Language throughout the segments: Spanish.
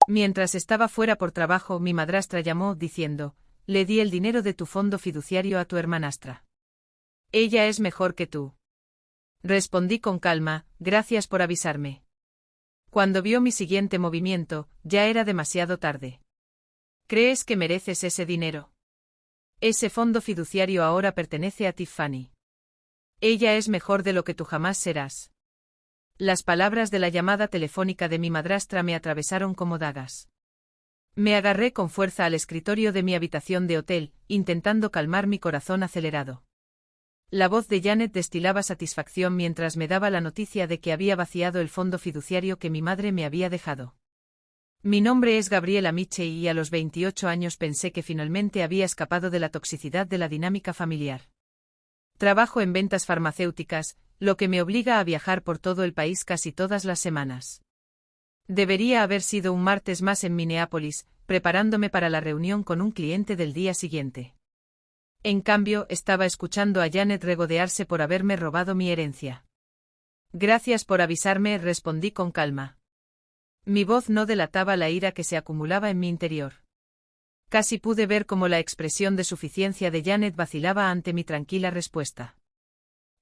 Mientras estaba fuera por trabajo, mi madrastra llamó diciendo, le di el dinero de tu fondo fiduciario a tu hermanastra. Ella es mejor que tú. Respondí con calma, gracias por avisarme. Cuando vio mi siguiente movimiento, ya era demasiado tarde. ¿Crees que mereces ese dinero? Ese fondo fiduciario ahora pertenece a Tiffany. Ella es mejor de lo que tú jamás serás. Las palabras de la llamada telefónica de mi madrastra me atravesaron como dagas. Me agarré con fuerza al escritorio de mi habitación de hotel, intentando calmar mi corazón acelerado. La voz de Janet destilaba satisfacción mientras me daba la noticia de que había vaciado el fondo fiduciario que mi madre me había dejado. Mi nombre es Gabriela Mitchell y a los 28 años pensé que finalmente había escapado de la toxicidad de la dinámica familiar. Trabajo en ventas farmacéuticas, lo que me obliga a viajar por todo el país casi todas las semanas. Debería haber sido un martes más en Minneapolis, preparándome para la reunión con un cliente del día siguiente. En cambio, estaba escuchando a Janet regodearse por haberme robado mi herencia. Gracias por avisarme, respondí con calma. Mi voz no delataba la ira que se acumulaba en mi interior. Casi pude ver cómo la expresión de suficiencia de Janet vacilaba ante mi tranquila respuesta.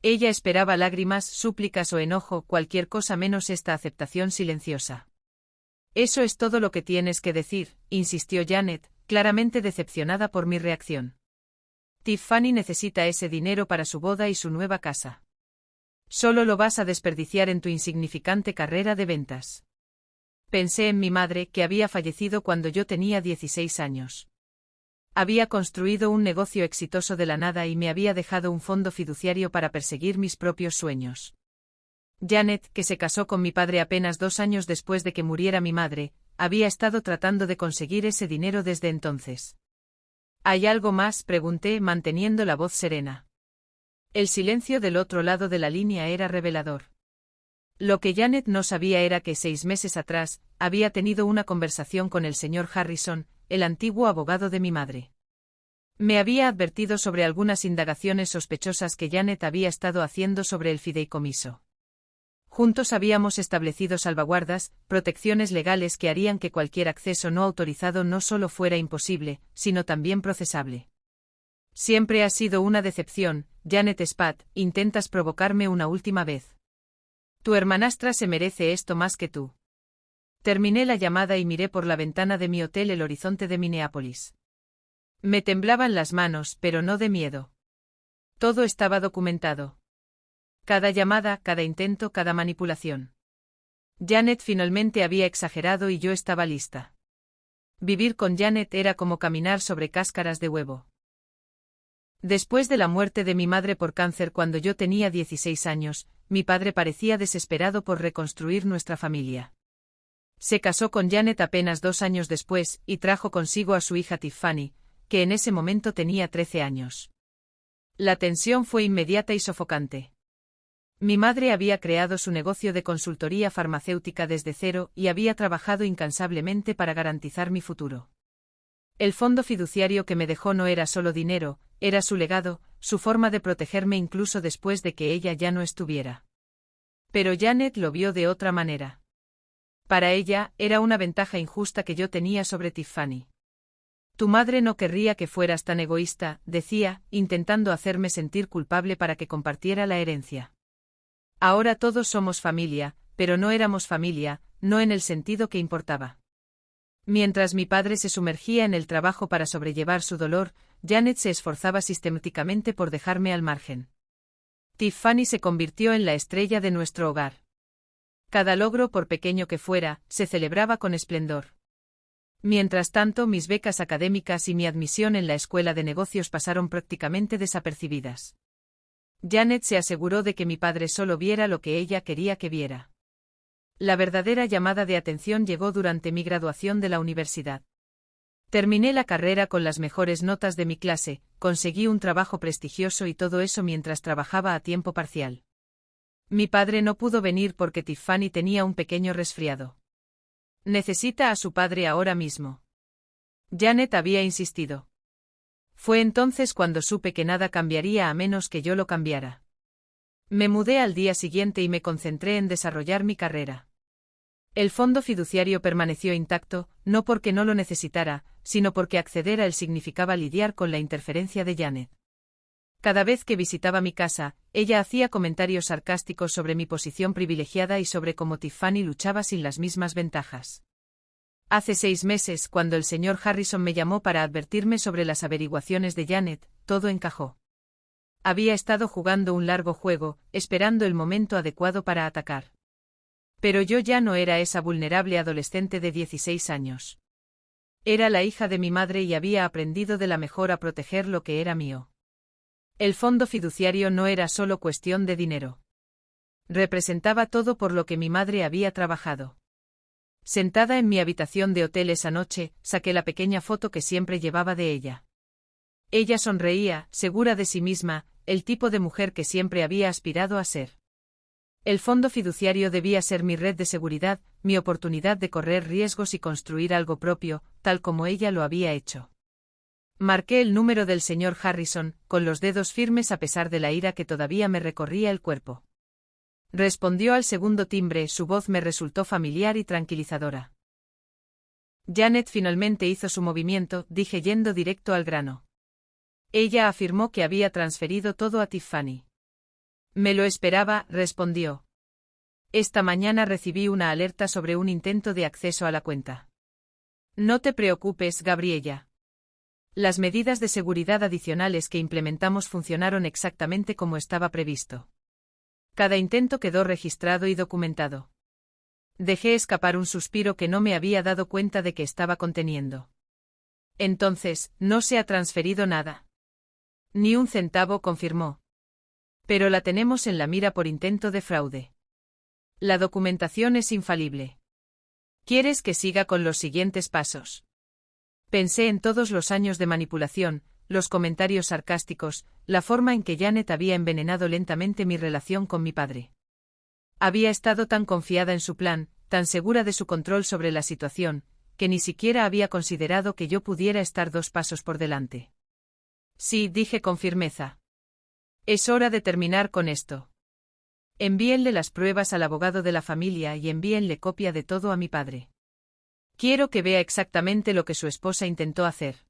Ella esperaba lágrimas, súplicas o enojo, cualquier cosa menos esta aceptación silenciosa. Eso es todo lo que tienes que decir, insistió Janet, claramente decepcionada por mi reacción. Tiffany necesita ese dinero para su boda y su nueva casa. Solo lo vas a desperdiciar en tu insignificante carrera de ventas. Pensé en mi madre, que había fallecido cuando yo tenía 16 años. Había construido un negocio exitoso de la nada y me había dejado un fondo fiduciario para perseguir mis propios sueños. Janet, que se casó con mi padre apenas 2 años después de que muriera mi madre, había estado tratando de conseguir ese dinero desde entonces. ¿Hay algo más?, pregunté, manteniendo la voz serena. El silencio del otro lado de la línea era revelador. Lo que Janet no sabía era que 6 meses atrás, había tenido una conversación con el señor Harrison, el antiguo abogado de mi madre. Me había advertido sobre algunas indagaciones sospechosas que Janet había estado haciendo sobre el fideicomiso. Juntos habíamos establecido salvaguardas, protecciones legales que harían que cualquier acceso no autorizado no solo fuera imposible, sino también procesable. Siempre ha sido una decepción, Janet Spat, intentas provocarme una última vez. Tu hermanastra se merece esto más que tú. Terminé la llamada y miré por la ventana de mi hotel el horizonte de Minneapolis. Me temblaban las manos, pero no de miedo. Todo estaba documentado. Cada llamada, cada intento, cada manipulación. Janet finalmente había exagerado y yo estaba lista. Vivir con Janet era como caminar sobre cáscaras de huevo. Después de la muerte de mi madre por cáncer cuando yo tenía 16 años, mi padre parecía desesperado por reconstruir nuestra familia. Se casó con Janet apenas 2 años después y trajo consigo a su hija Tiffany, que en ese momento tenía 13 años. La tensión fue inmediata y sofocante. Mi madre había creado su negocio de consultoría farmacéutica desde cero y había trabajado incansablemente para garantizar mi futuro. El fondo fiduciario que me dejó no era solo dinero, era su legado, su forma de protegerme incluso después de que ella ya no estuviera. Pero Janet lo vio de otra manera. Para ella, era una ventaja injusta que yo tenía sobre Tiffany. Tu madre no querría que fueras tan egoísta, decía, intentando hacerme sentir culpable para que compartiera la herencia. Ahora todos somos familia, pero no éramos familia, no en el sentido que importaba. Mientras mi padre se sumergía en el trabajo para sobrellevar su dolor, Janet se esforzaba sistemáticamente por dejarme al margen. Tiffany se convirtió en la estrella de nuestro hogar. Cada logro, por pequeño que fuera, se celebraba con esplendor. Mientras tanto, mis becas académicas y mi admisión en la escuela de negocios pasaron prácticamente desapercibidas. Janet se aseguró de que mi padre solo viera lo que ella quería que viera. La verdadera llamada de atención llegó durante mi graduación de la universidad. Terminé la carrera con las mejores notas de mi clase, conseguí un trabajo prestigioso y todo eso mientras trabajaba a tiempo parcial. Mi padre no pudo venir porque Tiffany tenía un pequeño resfriado. Necesita a su padre ahora mismo. Janet había insistido. Fue entonces cuando supe que nada cambiaría a menos que yo lo cambiara. Me mudé al día siguiente y me concentré en desarrollar mi carrera. El fondo fiduciario permaneció intacto, no porque no lo necesitara, sino porque acceder a él significaba lidiar con la interferencia de Janet. Cada vez que visitaba mi casa, ella hacía comentarios sarcásticos sobre mi posición privilegiada y sobre cómo Tiffany luchaba sin las mismas ventajas. Hace 6 meses, cuando el señor Harrison me llamó para advertirme sobre las averiguaciones de Janet, todo encajó. Había estado jugando un largo juego, esperando el momento adecuado para atacar. Pero yo ya no era esa vulnerable adolescente de 16 años. Era la hija de mi madre y había aprendido de la mejor a proteger lo que era mío. El fondo fiduciario no era solo cuestión de dinero. Representaba todo por lo que mi madre había trabajado. Sentada en mi habitación de hotel esa noche, saqué la pequeña foto que siempre llevaba de ella. Ella sonreía, segura de sí misma, el tipo de mujer que siempre había aspirado a ser. El fondo fiduciario debía ser mi red de seguridad, mi oportunidad de correr riesgos y construir algo propio, tal como ella lo había hecho. Marqué el número del señor Harrison, con los dedos firmes a pesar de la ira que todavía me recorría el cuerpo. Respondió al segundo timbre, su voz me resultó familiar y tranquilizadora. Janet finalmente hizo su movimiento, dije yendo directo al grano. Ella afirmó que había transferido todo a Tiffany. Me lo esperaba, respondió. Esta mañana recibí una alerta sobre un intento de acceso a la cuenta. No te preocupes, Gabriella. Las medidas de seguridad adicionales que implementamos funcionaron exactamente como estaba previsto. Cada intento quedó registrado y documentado. Dejé escapar un suspiro que no me había dado cuenta de que estaba conteniendo. Entonces, no se ha transferido nada. Ni un centavo, confirmó. Pero la tenemos en la mira por intento de fraude. La documentación es infalible. ¿Quieres que siga con los siguientes pasos? Pensé en todos los años de manipulación, los comentarios sarcásticos, la forma en que Janet había envenenado lentamente mi relación con mi padre. Había estado tan confiada en su plan, tan segura de su control sobre la situación, que ni siquiera había considerado que yo pudiera estar 2 pasos por delante. Sí, dije con firmeza. Es hora de terminar con esto. Envíenle las pruebas al abogado de la familia y envíenle copia de todo a mi padre. Quiero que vea exactamente lo que su esposa intentó hacer.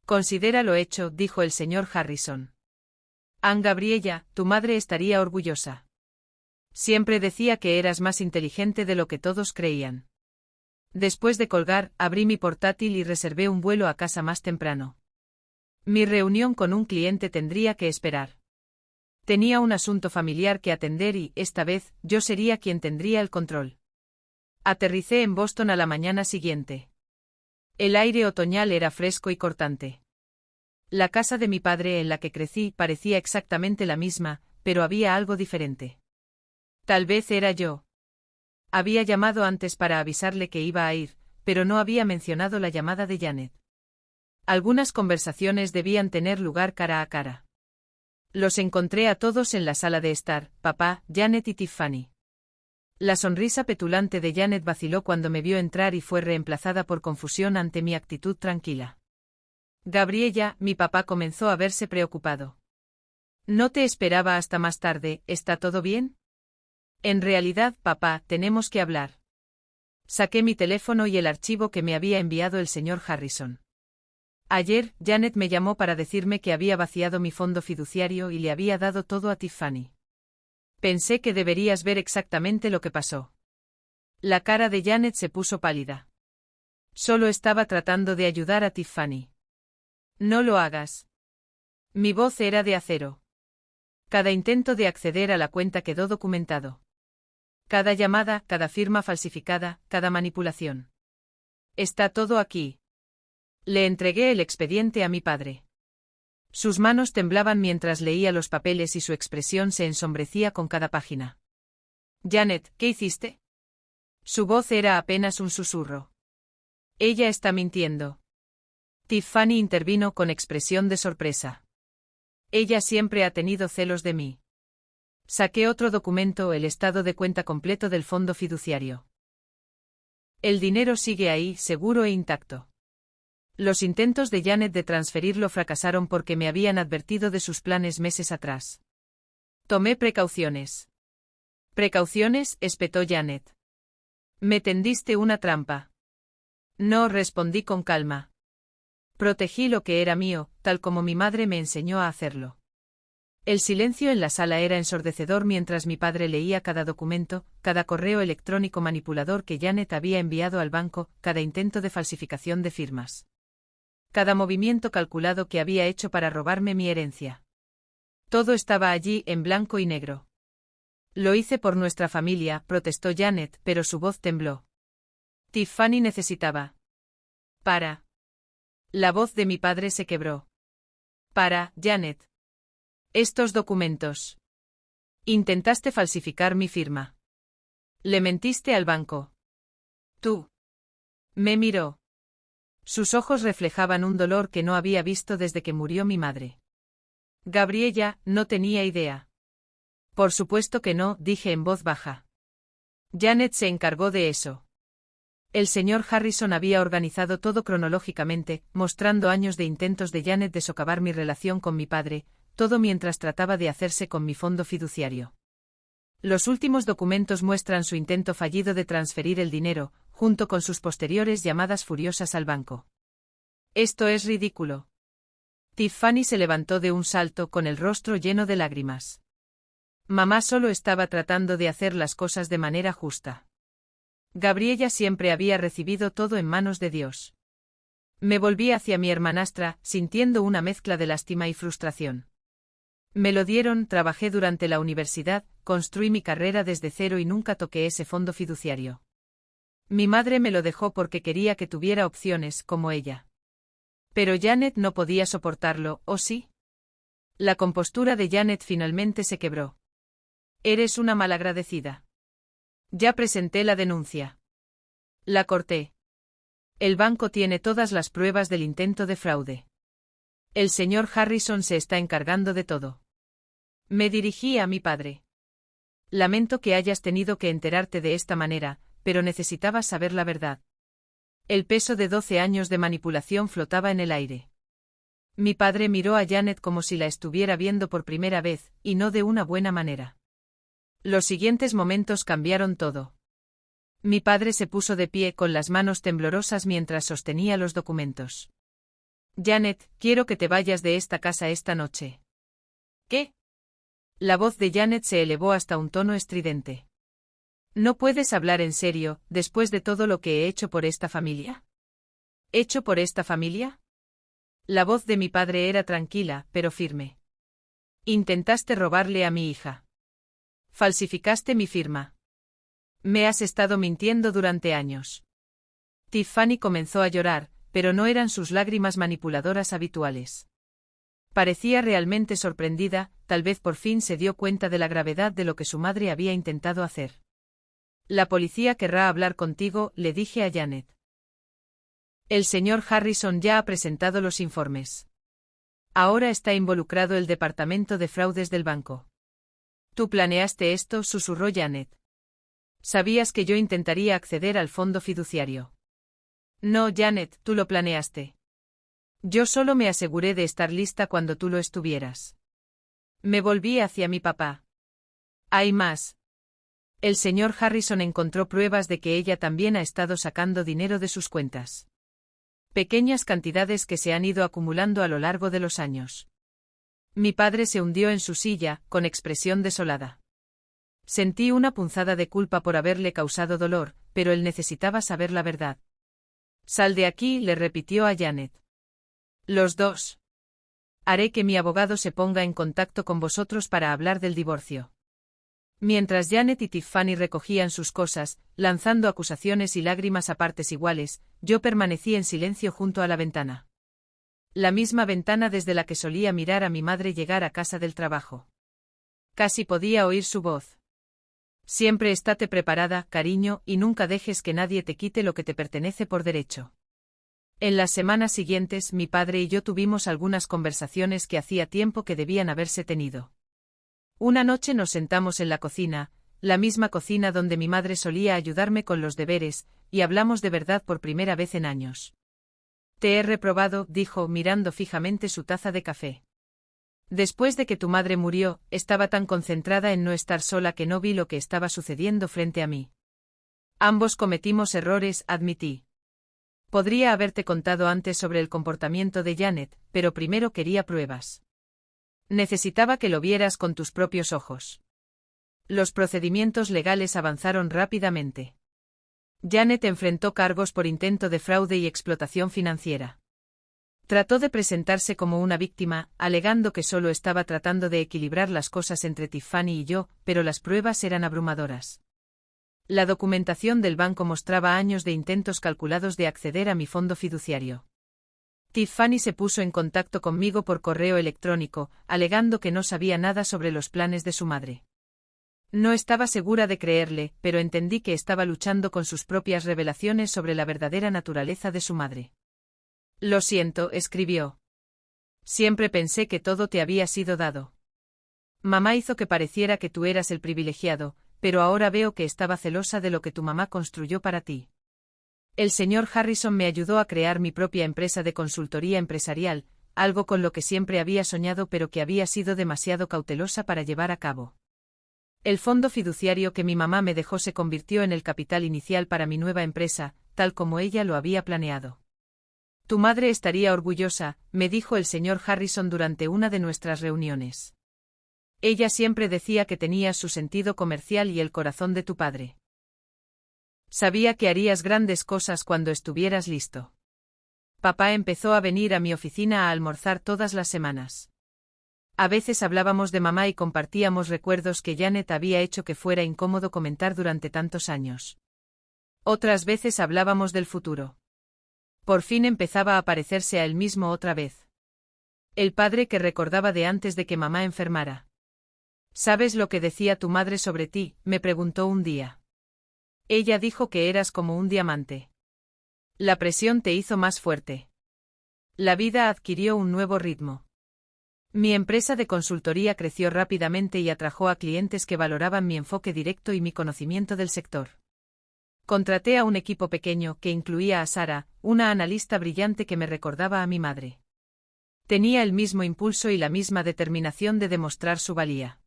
Considera lo hecho, dijo el señor Harrison. Ann Gabriella, tu madre estaría orgullosa. Siempre decía que eras más inteligente de lo que todos creían. Después de colgar, abrí mi portátil y reservé un vuelo a casa más temprano. Mi reunión con un cliente tendría que esperar. Tenía un asunto familiar que atender y, esta vez, yo sería quien tendría el control. Aterricé en Boston a la mañana siguiente. El aire otoñal era fresco y cortante. La casa de mi padre en la que crecí parecía exactamente la misma, pero había algo diferente. Tal vez era yo. Había llamado antes para avisarle que iba a ir, pero no había mencionado la llamada de Janet. Algunas conversaciones debían tener lugar cara a cara. Los encontré a todos en la sala de estar, papá, Janet y Tiffany. La sonrisa petulante de Janet vaciló cuando me vio entrar y fue reemplazada por confusión ante mi actitud tranquila. Gabriella, mi papá comenzó a verse preocupado. No te esperaba hasta más tarde, ¿está todo bien? En realidad, papá, tenemos que hablar. Saqué mi teléfono y el archivo que me había enviado el señor Harrison. Ayer, Janet me llamó para decirme que había vaciado mi fondo fiduciario y le había dado todo a Tiffany. Pensé que deberías ver exactamente lo que pasó. La cara de Janet se puso pálida. Solo estaba tratando de ayudar a Tiffany. No lo hagas. Mi voz era de acero. Cada intento de acceder a la cuenta quedó documentado. Cada llamada, cada firma falsificada, cada manipulación. Está todo aquí. Le entregué el expediente a mi padre. Sus manos temblaban mientras leía los papeles y su expresión se ensombrecía con cada página. Janet, ¿qué hiciste? Su voz era apenas un susurro. Ella está mintiendo. Tiffany intervino con expresión de sorpresa. Ella siempre ha tenido celos de mí. Saqué otro documento, el estado de cuenta completo del fondo fiduciario. El dinero sigue ahí, seguro e intacto. Los intentos de Janet de transferirlo fracasaron porque me habían advertido de sus planes meses atrás. Tomé precauciones. ¿Precauciones?, espetó Janet. Me tendiste una trampa. No, respondí con calma. Protegí lo que era mío, tal como mi madre me enseñó a hacerlo. El silencio en la sala era ensordecedor mientras mi padre leía cada documento, cada correo electrónico manipulador que Janet había enviado al banco, cada intento de falsificación de firmas. Cada movimiento calculado que había hecho para robarme mi herencia. Todo estaba allí en blanco y negro. Lo hice por nuestra familia, protestó Janet, pero su voz tembló. Tiffany necesitaba. Para. La voz de mi padre se quebró. Para, Janet. Estos documentos. Intentaste falsificar mi firma. Le mentiste al banco. Tú. Me miró. Sus ojos reflejaban un dolor que no había visto desde que murió mi madre. Gabriella, no tenía idea. Por supuesto que no, dije en voz baja. Janet se encargó de eso. El señor Harrison había organizado todo cronológicamente, mostrando años de intentos de Janet de socavar mi relación con mi padre, todo mientras trataba de hacerse con mi fondo fiduciario. Los últimos documentos muestran su intento fallido de transferir el dinero, junto con sus posteriores llamadas furiosas al banco. Esto es ridículo. Tiffany se levantó de un salto con el rostro lleno de lágrimas. Mamá solo estaba tratando de hacer las cosas de manera justa. Gabriella siempre había recibido todo en manos de Dios. Me volví hacia mi hermanastra, sintiendo una mezcla de lástima y frustración. Me lo dieron, trabajé durante la universidad, construí mi carrera desde cero y nunca toqué ese fondo fiduciario. Mi madre me lo dejó porque quería que tuviera opciones como ella. Pero Janet no podía soportarlo, ¿o sí? La compostura de Janet finalmente se quebró. Eres una malagradecida. Ya presenté la denuncia. La corté. El banco tiene todas las pruebas del intento de fraude. El señor Harrison se está encargando de todo. Me dirigí a mi padre. Lamento que hayas tenido que enterarte de esta manera, pero necesitabas saber la verdad. El peso de 12 años de manipulación flotaba en el aire. Mi padre miró a Janet como si la estuviera viendo por primera vez, y no de una buena manera. Los siguientes momentos cambiaron todo. Mi padre se puso de pie con las manos temblorosas mientras sostenía los documentos. Janet, quiero que te vayas de esta casa esta noche. ¿Qué? La voz de Janet se elevó hasta un tono estridente. ¿No puedes hablar en serio, después de todo lo que he hecho por esta familia? ¿Hecho por esta familia? La voz de mi padre era tranquila, pero firme. Intentaste robarle a mi hija. Falsificaste mi firma. Me has estado mintiendo durante años. Tiffany comenzó a llorar, pero no eran sus lágrimas manipuladoras habituales. Parecía realmente sorprendida, tal vez por fin se dio cuenta de la gravedad de lo que su madre había intentado hacer. La policía querrá hablar contigo, le dije a Janet. El señor Harrison ya ha presentado los informes. Ahora está involucrado el departamento de fraudes del banco. Tú planeaste esto, susurró Janet. Sabías que yo intentaría acceder al fondo fiduciario. No, Janet, tú lo planeaste. Yo solo me aseguré de estar lista cuando tú lo estuvieras. Me volví hacia mi papá. Hay más. El señor Harrison encontró pruebas de que ella también ha estado sacando dinero de sus cuentas. Pequeñas cantidades que se han ido acumulando a lo largo de los años. Mi padre se hundió en su silla, con expresión desolada. Sentí una punzada de culpa por haberle causado dolor, pero él necesitaba saber la verdad. Sal de aquí, le repitió a Janet. Los dos. Haré que mi abogado se ponga en contacto con vosotros para hablar del divorcio. Mientras Janet y Tiffany recogían sus cosas, lanzando acusaciones y lágrimas a partes iguales, yo permanecí en silencio junto a la ventana. La misma ventana desde la que solía mirar a mi madre llegar a casa del trabajo. Casi podía oír su voz. Siempre estate preparada, cariño, y nunca dejes que nadie te quite lo que te pertenece por derecho. En las semanas siguientes, mi padre y yo tuvimos algunas conversaciones que hacía tiempo que debían haberse tenido. Una noche nos sentamos en la cocina, la misma cocina donde mi madre solía ayudarme con los deberes, y hablamos de verdad por primera vez en años. Te he reprobado, dijo, mirando fijamente su taza de café. Después de que tu madre murió, estaba tan concentrada en no estar sola que no vi lo que estaba sucediendo frente a mí. Ambos cometimos errores, admití. Podría haberte contado antes sobre el comportamiento de Janet, pero primero quería pruebas. Necesitaba que lo vieras con tus propios ojos. Los procedimientos legales avanzaron rápidamente. Janet enfrentó cargos por intento de fraude y explotación financiera. Trató de presentarse como una víctima, alegando que solo estaba tratando de equilibrar las cosas entre Tiffany y yo, pero las pruebas eran abrumadoras. La documentación del banco mostraba años de intentos calculados de acceder a mi fondo fiduciario. Tiffany se puso en contacto conmigo por correo electrónico, alegando que no sabía nada sobre los planes de su madre. No estaba segura de creerle, pero entendí que estaba luchando con sus propias revelaciones sobre la verdadera naturaleza de su madre. Lo siento, escribió. Siempre pensé que todo te había sido dado. Mamá hizo que pareciera que tú eras el privilegiado, pero ahora veo que estaba celosa de lo que tu mamá construyó para ti. El señor Harrison me ayudó a crear mi propia empresa de consultoría empresarial, algo con lo que siempre había soñado pero que había sido demasiado cautelosa para llevar a cabo. El fondo fiduciario que mi mamá me dejó se convirtió en el capital inicial para mi nueva empresa, tal como ella lo había planeado. Tu madre estaría orgullosa, me dijo el señor Harrison durante una de nuestras reuniones. Ella siempre decía que tenías su sentido comercial y el corazón de tu padre. Sabía que harías grandes cosas cuando estuvieras listo. Papá empezó a venir a mi oficina a almorzar todas las semanas. A veces hablábamos de mamá y compartíamos recuerdos que Janet había hecho que fuera incómodo comentar durante tantos años. Otras veces hablábamos del futuro. Por fin empezaba a parecerse a él mismo otra vez. El padre que recordaba de antes de que mamá enfermara. ¿Sabes lo que decía tu madre sobre ti?, me preguntó un día. Ella dijo que eras como un diamante. La presión te hizo más fuerte. La vida adquirió un nuevo ritmo. Mi empresa de consultoría creció rápidamente y atrajo a clientes que valoraban mi enfoque directo y mi conocimiento del sector. Contraté a un equipo pequeño que incluía a Sara, una analista brillante que me recordaba a mi madre. Tenía el mismo impulso y la misma determinación de demostrar su valía.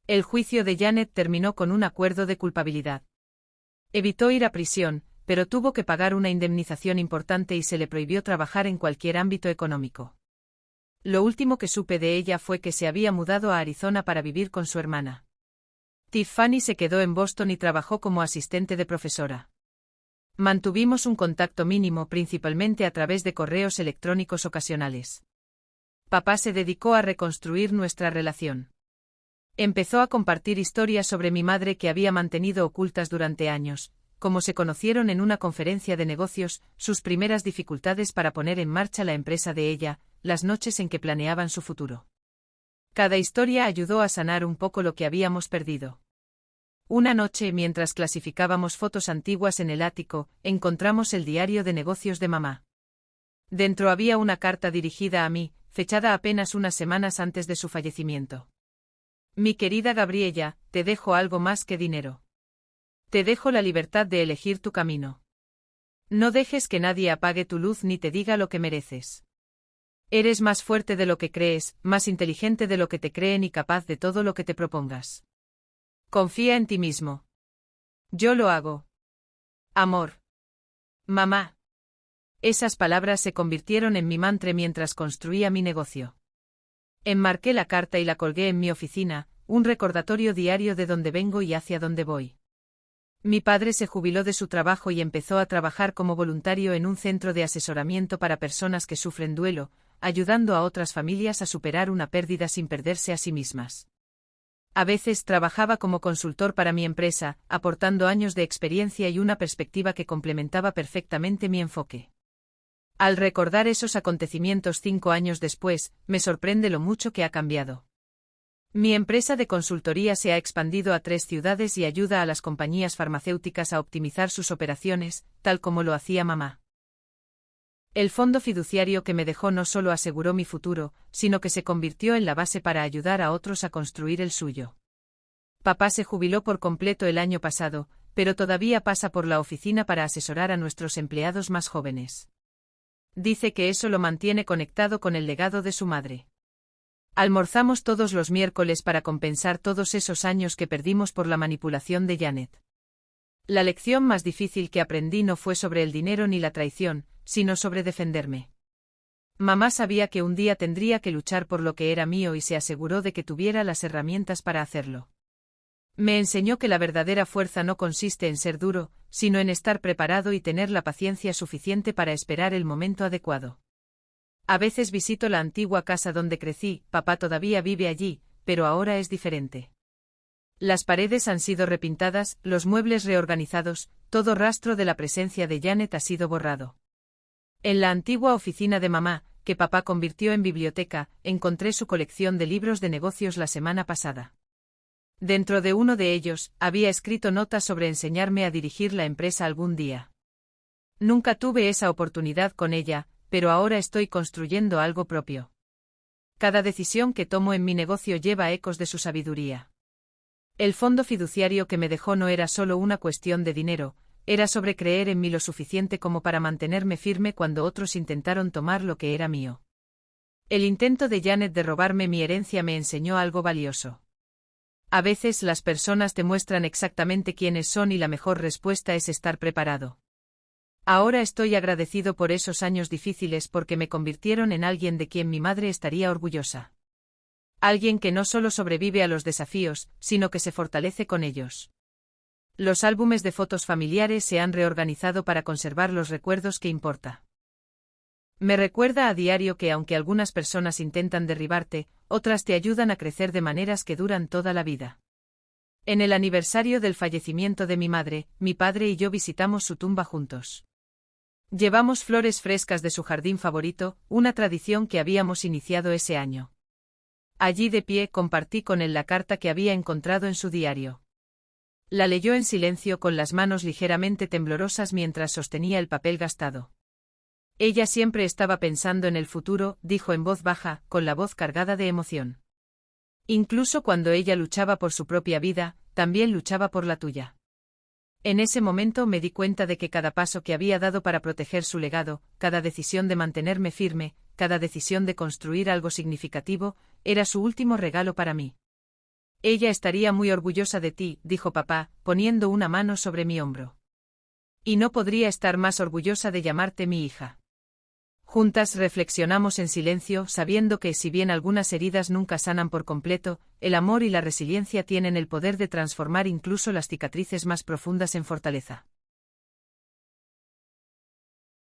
El juicio de Janet terminó con un acuerdo de culpabilidad. Evitó ir a prisión, pero tuvo que pagar una indemnización importante y se le prohibió trabajar en cualquier ámbito económico. Lo último que supe de ella fue que se había mudado a Arizona para vivir con su hermana. Tiffany se quedó en Boston y trabajó como asistente de profesora. Mantuvimos un contacto mínimo principalmente a través de correos electrónicos ocasionales. Papá se dedicó a reconstruir nuestra relación. Empezó a compartir historias sobre mi madre que había mantenido ocultas durante años, cómo se conocieron en una conferencia de negocios, sus primeras dificultades para poner en marcha la empresa de ella, las noches en que planeaban su futuro. Cada historia ayudó a sanar un poco lo que habíamos perdido. Una noche, mientras clasificábamos fotos antiguas en el ático, encontramos el diario de negocios de mamá. Dentro había una carta dirigida a mí, fechada apenas unas semanas antes de su fallecimiento. Mi querida Gabriella, te dejo algo más que dinero. Te dejo la libertad de elegir tu camino. No dejes que nadie apague tu luz ni te diga lo que mereces. Eres más fuerte de lo que crees, más inteligente de lo que te creen y capaz de todo lo que te propongas. Confía en ti mismo. Yo lo hago. Amor. Mamá. Esas palabras se convirtieron en mi mantra mientras construía mi negocio. Enmarqué la carta y la colgué en mi oficina, un recordatorio diario de dónde vengo y hacia dónde voy. Mi padre se jubiló de su trabajo y empezó a trabajar como voluntario en un centro de asesoramiento para personas que sufren duelo, ayudando a otras familias a superar una pérdida sin perderse a sí mismas. A veces trabajaba como consultor para mi empresa, aportando años de experiencia y una perspectiva que complementaba perfectamente mi enfoque. Al recordar esos acontecimientos 5 años después, me sorprende lo mucho que ha cambiado. Mi empresa de consultoría se ha expandido a 3 ciudades y ayuda a las compañías farmacéuticas a optimizar sus operaciones, tal como lo hacía mamá. El fondo fiduciario que me dejó no solo aseguró mi futuro, sino que se convirtió en la base para ayudar a otros a construir el suyo. Papá se jubiló por completo el año pasado, pero todavía pasa por la oficina para asesorar a nuestros empleados más jóvenes. Dice que eso lo mantiene conectado con el legado de su madre. Almorzamos todos los miércoles para compensar todos esos años que perdimos por la manipulación de Janet. La lección más difícil que aprendí no fue sobre el dinero ni la traición, sino sobre defenderme. Mamá sabía que un día tendría que luchar por lo que era mío y se aseguró de que tuviera las herramientas para hacerlo. Me enseñó que la verdadera fuerza no consiste en ser duro, sino en estar preparado y tener la paciencia suficiente para esperar el momento adecuado. A veces visito la antigua casa donde crecí, papá todavía vive allí, pero ahora es diferente. Las paredes han sido repintadas, los muebles reorganizados, todo rastro de la presencia de Janet ha sido borrado. En la antigua oficina de mamá, que papá convirtió en biblioteca, encontré su colección de libros de negocios la semana pasada. Dentro de uno de ellos, había escrito notas sobre enseñarme a dirigir la empresa algún día. Nunca tuve esa oportunidad con ella, pero ahora estoy construyendo algo propio. Cada decisión que tomo en mi negocio lleva ecos de su sabiduría. El fondo fiduciario que me dejó no era solo una cuestión de dinero, era sobre creer en mí lo suficiente como para mantenerme firme cuando otros intentaron tomar lo que era mío. El intento de Janet de robarme mi herencia me enseñó algo valioso. A veces las personas te muestran exactamente quiénes son y la mejor respuesta es estar preparado. Ahora estoy agradecido por esos años difíciles porque me convirtieron en alguien de quien mi madre estaría orgullosa. Alguien que no solo sobrevive a los desafíos, sino que se fortalece con ellos. Los álbumes de fotos familiares se han reorganizado para conservar los recuerdos que importa. Me recuerda a diario que aunque algunas personas intentan derribarte, otras te ayudan a crecer de maneras que duran toda la vida. En el aniversario del fallecimiento de mi madre, mi padre y yo visitamos su tumba juntos. Llevamos flores frescas de su jardín favorito, una tradición que habíamos iniciado ese año. Allí de pie compartí con él la carta que había encontrado en su diario. La leyó en silencio con las manos ligeramente temblorosas mientras sostenía el papel gastado. Ella siempre estaba pensando en el futuro, dijo en voz baja, con la voz cargada de emoción. Incluso cuando ella luchaba por su propia vida, también luchaba por la tuya. En ese momento me di cuenta de que cada paso que había dado para proteger su legado, cada decisión de mantenerme firme, cada decisión de construir algo significativo, era su último regalo para mí. Ella estaría muy orgullosa de ti, dijo papá, poniendo una mano sobre mi hombro. Y no podría estar más orgullosa de llamarte mi hija. Juntas reflexionamos en silencio, sabiendo que si bien algunas heridas nunca sanan por completo, el amor y la resiliencia tienen el poder de transformar incluso las cicatrices más profundas en fortaleza.